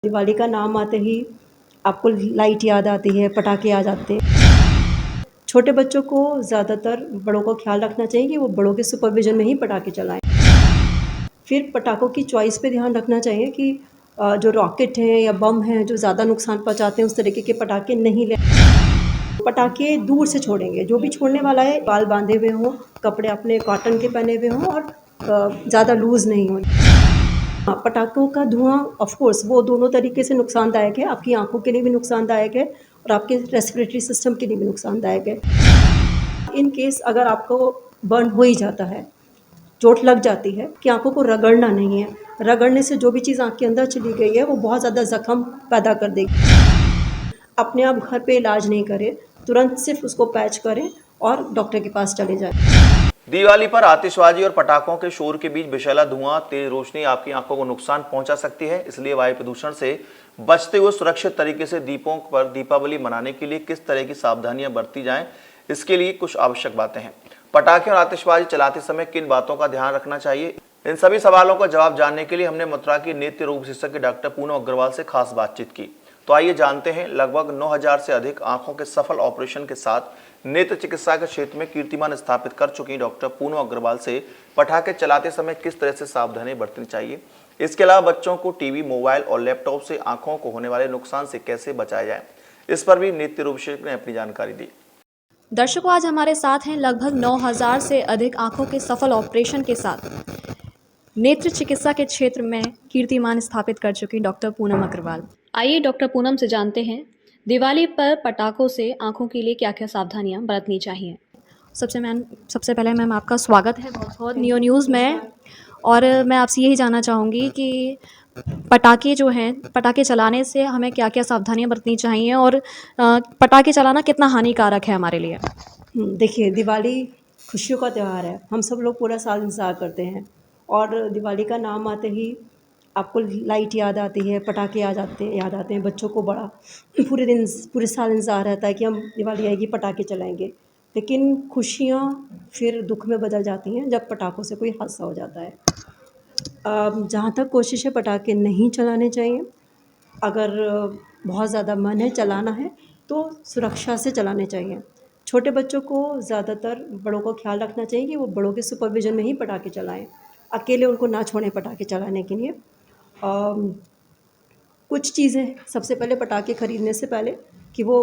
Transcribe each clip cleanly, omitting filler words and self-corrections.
दिवाली का नाम आते ही आपको लाइट याद आती है, पटाखे याद आते हैं। छोटे बच्चों को ज़्यादातर बड़ों को ख्याल रखना चाहिए कि वो बड़ों के सुपरविज़न में ही पटाखे चलाएँ। फिर पटाखों की चॉइस पे ध्यान रखना चाहिए कि जो रॉकेट हैं या बम हैं जो ज़्यादा नुकसान पहुँचाते हैं उस तरीके के पटाखे नहीं लें। पटाखे दूर से छोड़ेंगे, जो भी छोड़ने वाला है बाल बाँधे हुए हों, कपड़े अपने कॉटन के पहने हुए हों और ज़्यादा लूज़ नहीं हों। हाँ, पटाखों का धुआँ ऑफ़ कोर्स वो दोनों तरीके से नुकसानदायक है, आपकी आँखों के लिए भी नुकसानदायक है और आपके रेस्पिरेटरी सिस्टम के लिए भी नुकसानदायक है। इन केस अगर आपको बर्न हो ही जाता है, चोट लग जाती है कि आँखों को रगड़ना नहीं है, रगड़ने से जो भी चीज़ आँख के अंदर चली गई है वो बहुत ज़्यादा ज़ख्म पैदा कर देगी। अपने आप घर पे इलाज नहीं करें, तुरंत सिर्फ़ उसको पैच करें और डॉक्टर के पास चले जाएँ। दिवाली पर आतिशबाजी और पटाखों के शोर के बीच विषैला धुआं, तेज रोशनी आपकी आंखों को नुकसान पहुंचा सकती है। इसलिए वायु प्रदूषण से बचते हुए सुरक्षित तरीके से दीपों पर दीपावली मनाने के लिए किस तरह की सावधानियां बरती जाएं, इसके लिए कुछ आवश्यक बातें हैं। पटाखे और आतिशबाजी चलाते समय किन बातों का ध्यान रखना चाहिए, इन सभी सवालों का जवाब जानने के लिए हमने मथुरा की नेत्र रोग विशेषज्ञ डॉक्टर पूनम अग्रवाल से खास बातचीत की। तो आइए जानते हैं। लगभग 9000 से अधिक आंखों के सफल ऑपरेशन के साथ नेत्र चिकित्सा के क्षेत्र में कीर्तिमान स्थापित कर चुकी डॉक्टर पूनम अग्रवाल से पटाखे चलाते समय किस तरह से सावधानी बरतनी चाहिए, इसके अलावा बच्चों को टीवी, मोबाइल और लैपटॉप से आंखों को होने वाले नुकसान से कैसे बचाया जाए, इस पर भी नेत्र रोग विशेषज्ञ ने अपनी जानकारी दी। दर्शकों, आज हमारे साथ हैं लगभग 9000 से अधिक आंखों के सफल ऑपरेशन के साथ नेत्र चिकित्सा के क्षेत्र में कीर्तिमान स्थापित कर चुकी डॉक्टर पूनम अग्रवाल। आइए डॉक्टर पूनम से जानते हैं दिवाली पर पटाखों से आंखों के लिए क्या क्या सावधानियां बरतनी चाहिए। सबसे पहले मैम आपका स्वागत है बहुत बहुत नियो न्यूज़ में। और मैं आपसे यही जानना चाहूँगी कि पटाखे जो हैं, पटाखे चलाने से हमें क्या क्या सावधानियां बरतनी चाहिए और पटाखे चलाना कितना हानिकारक है हमारे लिए। देखिए, दिवाली खुशियों का त्यौहार है, हम सब लोग पूरा साल इंतज़ार करते हैं और दिवाली का नाम आते ही आपको लाइट याद आती है, पटाखे याद आते हैं, बच्चों को बड़ा पूरे साल इंतज़ार रहता है कि हम दिवाली आएगी पटाखे चलाएँगे। लेकिन खुशियाँ फिर दुःख में बदल जाती हैं जब पटाखों से कोई हादसा हो जाता है। जहाँ तक कोशिश है पटाखे नहीं चलाने चाहिए। अगर बहुत ज़्यादा मन है, चलाना है, तो सुरक्षा से चलाने चाहिए। छोटे बच्चों को ज़्यादातर बड़ों को ख्याल रखना चाहिए कि वो बड़ों के सुपरविज़न में ही पटाखे चलाएँ। अकेले उनको ना छोड़ें पटाखे चलाने के लिए। कुछ चीज़ें सबसे पहले पटाखे खरीदने से पहले कि वो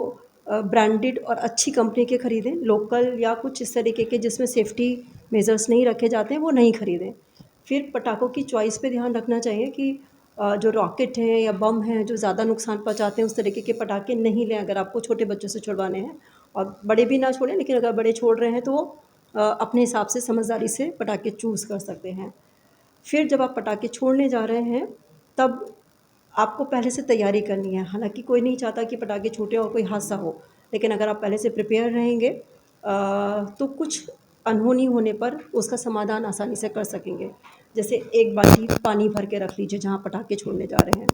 ब्रांडेड और अच्छी कंपनी के खरीदें, लोकल या कुछ इस तरीके के जिसमें सेफ्टी मेजर्स नहीं रखे जाते हैं वो नहीं खरीदें। फिर पटाखों की चॉइस पे ध्यान रखना चाहिए कि जो रॉकेट हैं या बम हैं जो ज़्यादा नुकसान पहुँचाते हैं उस तरीके के पटाखे नहीं लें अगर आपको छोटे बच्चों से छुड़वाने हैं। और बड़े भी ना छोड़ें, लेकिन अगर बड़े छोड़ रहे हैं तो वो अपने हिसाब से समझदारी से पटाखे चूज़ कर सकते हैं। फिर जब आप पटाखे छोड़ने जा रहे हैं तब आपको पहले से तैयारी करनी है। हालाँकि कोई नहीं चाहता कि पटाखे छूटें और कोई हादसा हो, लेकिन अगर आप पहले से प्रिपेयर रहेंगे तो कुछ अनहोनी होने पर उसका समाधान आसानी से कर सकेंगे। जैसे एक बाल्टी पानी भर के रख लीजिए जहाँ पटाखे छोड़ने जा रहे हैं।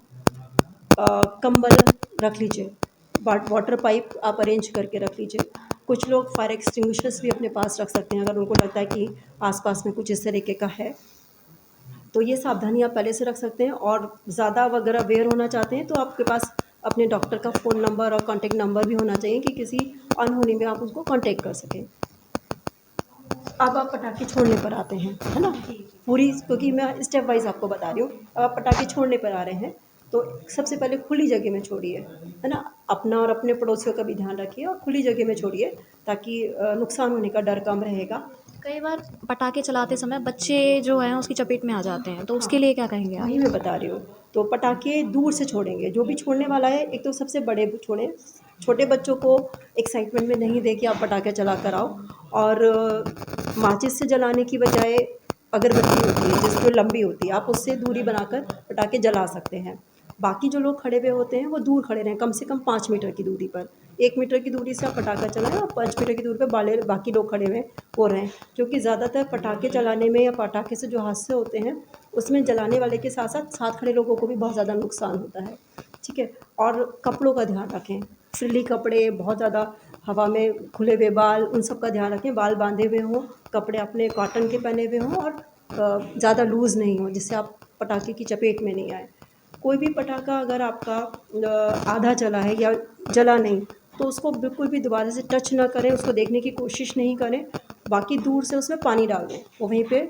कंबल रख लीजिए, वाटर पाइप आप अरेंज करके रख लीजिए। कुछ लोग फायर एक्सटिंग्विशर्स भी अपने पास रख सकते हैं अगर उनको लगता है कि आस-पास में कुछ इस तरीके का है। तो ये सावधानी आप पहले से रख सकते हैं और ज़्यादा अगर अवेयर होना चाहते हैं तो आपके पास अपने डॉक्टर का फ़ोन नंबर और कॉन्टैक्ट नंबर भी होना चाहिए कि किसी अनहोनी में आप उसको कॉन्टैक्ट कर सकें। अब आप पटाखे छोड़ने पर आते हैं, है ना? पूरी क्योंकि मैं स्टेप वाइज़ आपको बता रही हूँ। अब आप पटाखे छोड़ने पर आ रहे हैं, तो सबसे पहले खुली जगह में छोड़िए, है ना? अपना और अपने पड़ोसियों का भी ध्यान रखिए और खुली जगह में छोड़िए ताकि नुकसान होने का डर कम रहेगा। कई बार पटाखे चलाते समय बच्चे जो हैं उसकी चपेट में आ जाते हैं, तो उसके हाँ, लिए क्या कहेंगे आप। वही मैं बता रही हूँ। तो पटाखे दूर से छोड़ेंगे, जो भी छोड़ने वाला है एक तो सबसे बड़े छोड़ें, छोटे बच्चों को एक्साइटमेंट में नहीं दें कि आप पटाखे चला कर आओ। और माचिस से जलाने की बजाय अगरबत्ती होती है जिसकी लंबी होती है, आप उससे दूरी बनाकर पटाखे जला सकते हैं। बाकी जो लोग खड़े हुए होते हैं वो दूर खड़े रहें, कम से कम 5 मीटर की दूरी पर। 1 मीटर की दूरी से आप पटाखा चलाएँ और 5 मीटर की दूरी पे बाकी लोग खड़े हुए वो रहें। क्योंकि ज़्यादातर पटाखे चलाने में या पटाखे से जो हादसे होते हैं उसमें जलाने वाले के साथ-साथ साथ खड़े लोगों को भी बहुत ज़्यादा नुकसान होता है, ठीक है? और कपड़ों का ध्यान रखें, फ्रिली कपड़े, बहुत ज़्यादा हवा में खुले हुए बाल, उन सब का ध्यान रखें। बाल बाँधे हुए हों, कपड़े अपने कॉटन के पहने हुए हों और ज़्यादा लूज़ नहीं हों जिससे आप पटाखे की चपेट में नहीं आएँ। कोई भी पटाखा अगर आपका आधा जला है या जला नहीं, तो उसको बिल्कुल भी दोबारा से टच ना करें, उसको देखने की कोशिश नहीं करें। बाकी दूर से उसमें पानी डाल दें, वो वहीं पे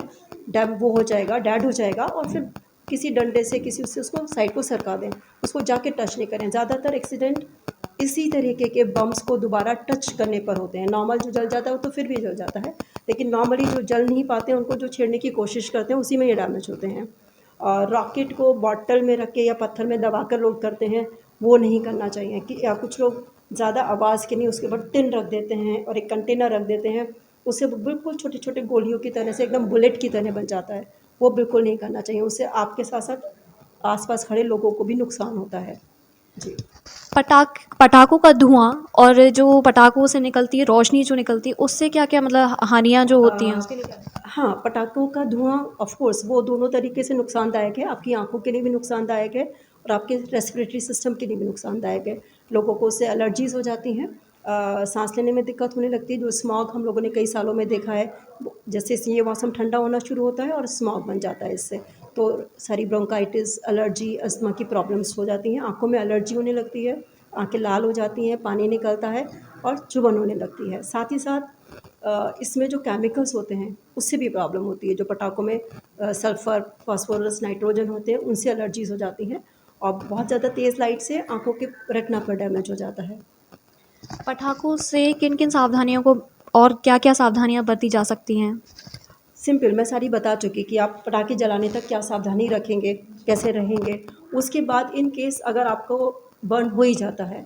वो हो जाएगा, डेड हो जाएगा, और फिर किसी डंडे से किसी उससे उसको साइड को सरका दें, उसको जाके टच नहीं करें। ज़्यादातर एक्सीडेंट इसी तरीके के बम्स को दोबारा टच करने पर होते हैं। नॉर्मल जो जल जाता है वो तो फिर भी जल जाता है, लेकिन नॉर्मली जो जल नहीं पाते हैं उनको जो छेड़ने की कोशिश करते हैं उसी में ये डैमेज होते हैं। और रॉकेट को बॉटल में रख के या पत्थर में दबा कर लोग करते हैं, वो नहीं करना चाहिए। कि या कुछ लोग ज़्यादा आवाज़ के लिए उसके ऊपर टिन रख देते हैं और एक कंटेनर रख देते हैं, उससे वो बिल्कुल छोटे छोटे गोलियों की तरह से एकदम बुलेट की तरह बन जाता है। वो बिल्कुल नहीं करना चाहिए, उससे आपके साथ साथ आसपास खड़े लोगों को भी नुकसान होता है। जी। पटाखों का धुआं और जो पटाखों से निकलती है रोशनी जो निकलती है, उससे क्या क्या मतलब हानियाँ जो होती हैं उसके लिए क्या? हाँ, पटाखों का धुआं ऑफ कोर्स वो दोनों तरीके से नुकसानदायक है। आपकी आँखों के लिए भी नुकसानदायक है और आपके रेस्पिरेटरी सिस्टम के लिए भी नुकसानदायक है। लोगों को उससे एलर्जीज़ हो जाती हैं, साँस लेने में दिक्कत होने लगती है। जो स्मॉग हम लोगों ने कई सालों में देखा है, जैसे ये मौसम ठंडा होना शुरू होता है और स्मॉग बन जाता है इससे, तो सारी ब्रोंकाइटिस, एलर्जी, अस्थमा की प्रॉब्लम्स हो जाती हैं। आँखों में एलर्जी होने लगती है, आँखें लाल हो जाती हैं, पानी निकलता है और चुभन होने लगती है। साथ ही साथ इसमें जो केमिकल्स होते हैं उससे भी प्रॉब्लम होती है। जो पटाखों में सल्फ़र, फास्फोरस, नाइट्रोजन होते हैं, उनसे एलर्जीज़ हो जाती हैं और बहुत ज़्यादा तेज़ लाइट से आँखों के रेटिना पर डैमेज हो जाता है। पटाखों से किन किन सावधानियों को और क्या क्या सावधानियाँ बरती जा सकती हैं? सिंपल मैं सारी बता चुकी कि आप पटाखे जलाने तक क्या सावधानी रखेंगे, कैसे रहेंगे। उसके बाद इन केस अगर आपको बर्न हो ही जाता है,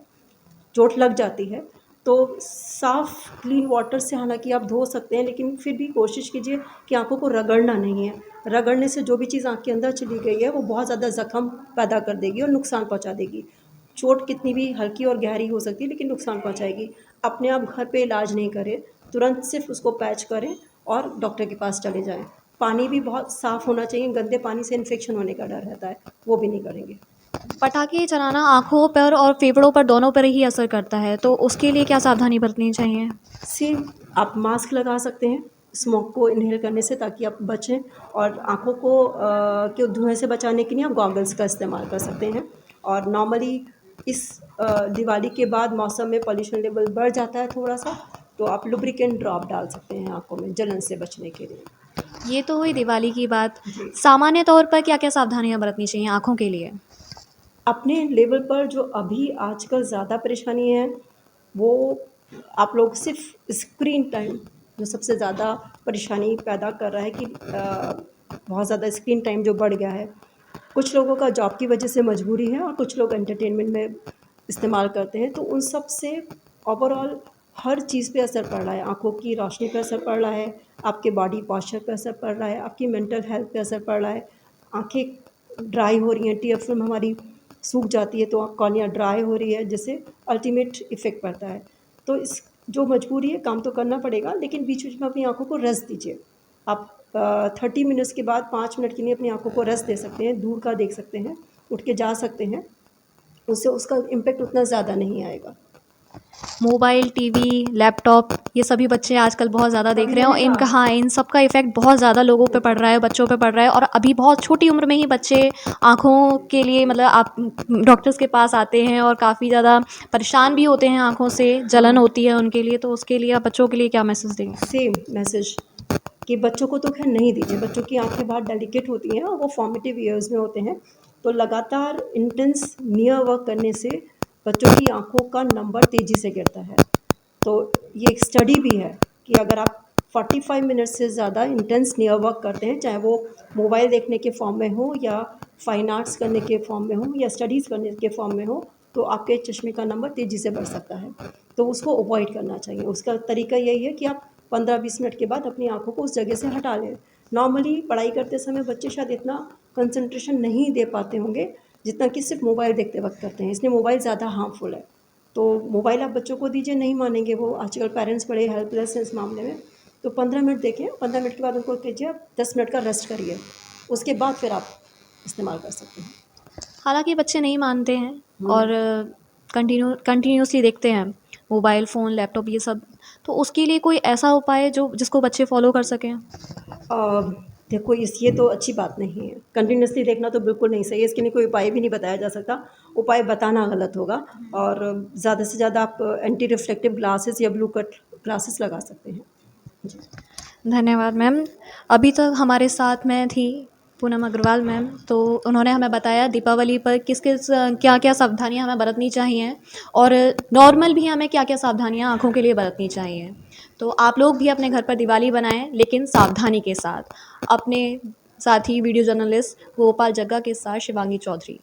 चोट लग जाती है, तो साफ़ क्लीन वाटर से हालांकि आप धो सकते हैं, लेकिन फिर भी कोशिश कीजिए कि आँखों को रगड़ना नहीं है। रगड़ने से जो भी चीज़ आँख के अंदर चली गई है वो बहुत ज़्यादा ज़ख्म पैदा कर देगी और नुकसान पहुँचा देगी। चोट कितनी भी हल्की और गहरी हो सकती है, लेकिन नुकसान पहुँचाएगी। अपने आप घर पे इलाज नहीं करें, तुरंत सिर्फ उसको पैच करें और डॉक्टर के पास चले जाएँ। पानी भी बहुत साफ़ होना चाहिए, गंदे पानी से इन्फेक्शन होने का डर रहता है, वो भी नहीं करेंगे। पटाखे चलाना आँखों पर और फेफड़ों पर दोनों पर ही असर करता है, तो उसके लिए क्या सावधानी बरतनी चाहिए? सेम आप मास्क लगा सकते हैं स्मोक को इन्हेल करने से, ताकि आप बचें, और आँखों को के धुएँ से बचाने के लिए आप गॉगल्स का इस्तेमाल कर सकते हैं। और नॉर्मली इस दिवाली के बाद मौसम में पॉल्यूशन लेवल बढ़ जाता है थोड़ा सा, तो आप लुब्रिकेंट ड्रॉप डाल सकते हैं आँखों में जलन से बचने के लिए। ये तो हुई दिवाली की बात। जी। सामान्य तौर पर क्या क्या सावधानियाँ बरतनी चाहिए आँखों के लिए? अपने लेवल पर जो अभी आजकल ज़्यादा परेशानी है, वो आप लोग सिर्फ स्क्रीन टाइम जो सबसे ज़्यादा परेशानी पैदा कर रहा है कि बहुत ज़्यादा स्क्रीन टाइम जो बढ़ गया है। कुछ लोगों का जॉब की वजह से मजबूरी है और कुछ लोग एंटरटेनमेंट में इस्तेमाल करते हैं, तो उन सब से ओवरऑल हर चीज़ पे असर पड़ रहा है। आँखों की रोशनी पे असर पड़ रहा है, आपके बॉडी पोस्चर पे असर पड़ रहा है, आपकी मेंटल हेल्थ पे असर पड़ रहा है। आँखें ड्राई हो रही हैं, टीयर फिल्म हमारी सूख जाती है, तो कॉर्निया ड्राई हो रही है, जिससे अल्टीमेट इफ़ेक्ट पड़ता है। तो इस जो मजबूरी है, काम तो करना पड़ेगा, लेकिन बीच-बीच में अपनी आँखों को रेस्ट दीजिए। आप 30 मिनट्स के बाद 5 मिनट के लिए अपनी आँखों को रेस्ट दे सकते हैं, दूर का देख सकते हैं, उठ के जा सकते हैं, उससे उसका इम्पैक्ट उतना ज़्यादा नहीं आएगा। मोबाइल, टीवी, लैपटॉप ये सभी बच्चे आजकल बहुत ज़्यादा देख रहे हैं और इनका हाँ, इन सब का इफ़ेक्ट बहुत ज़्यादा लोगों पे पड़ रहा है, बच्चों पे पड़ रहा है और अभी बहुत छोटी उम्र में ही बच्चे आँखों के लिए मतलब आप डॉक्टर्स के पास आते हैं और काफ़ी ज़्यादा परेशान भी होते हैं, आँखों से जलन होती है उनके लिए, तो उसके लिए आप बच्चों के लिए क्या मैसेज देंगे? सेम मैसेज कि बच्चों को तो खैर नहीं दीजिए, बच्चों की आँखें बहुत डेलिकेट होती हैं और वो फॉर्मेटिव ईयर्स में होते हैं, तो लगातार इंटेंस नियर वर्क करने से बच्चों की आँखों का नंबर तेज़ी से गिरता है। तो ये एक स्टडी भी है कि अगर आप 45 मिनट से ज़्यादा इंटेंस नियर वर्क करते हैं, चाहे वो मोबाइल देखने के फॉर्म में हो या फाइन आर्ट्स करने के फॉर्म में हो या स्टडीज़ करने के फॉर्म में हो, तो आपके चश्मे का नंबर तेज़ी से बढ़ सकता है। तो उसको अवॉइड करना चाहिए। उसका तरीका यही है कि आप 15-20 मिनट के बाद अपनी आँखों को उस जगह से हटा लें। नॉर्मली पढ़ाई करते समय बच्चे शायद इतना कंसंट्रेशन नहीं दे पाते होंगे, जितना कि सिर्फ मोबाइल देखते वक्त करते हैं, इसलिए मोबाइल ज़्यादा हार्मफुल है। तो मोबाइल आप बच्चों को दीजिए, नहीं मानेंगे वो, आजकल पेरेंट्स बड़े हेल्पलेस हैं इस मामले में। तो 15 मिनट देखें, 15 मिनट के बाद उनको कीजिए आप 10 मिनट का रेस्ट करिए, उसके बाद फिर आप इस्तेमाल कर सकते हैं। हालाँकि बच्चे नहीं मानते हैं और कंटिन्यूअसली देखते हैं मोबाइल, फ़ोन, लैपटॉप ये सब, तो उसके लिए कोई ऐसा उपाय जो जिसको बच्चे फ़ॉलो कर सकें? देखो ये तो अच्छी बात नहीं है। कंटिन्यूअसली देखना तो बिल्कुल नहीं सही है, इसके लिए कोई उपाय भी नहीं बताया जा सकता। उपाय बताना गलत होगा और ज़्यादा से ज़्यादा आप एंटी रिफ्लेक्टिव ग्लासेस या ब्लू कट ग्लासेस लगा सकते हैं। जी। धन्यवाद मैम। अभी तक हमारे साथ में थी पूनम अग्रवाल मैम, तो उन्होंने हमें बताया दीपावली पर किस किस क्या क्या सावधानियां हमें बरतनी चाहिए और नॉर्मल भी हमें क्या क्या सावधानियां आँखों के लिए बरतनी चाहिए। तो आप लोग भी अपने घर पर दिवाली बनाएं, लेकिन सावधानी के साथ। अपने साथी वीडियो जर्नलिस्ट गोपाल जग्गा के साथ शिवांगी चौधरी।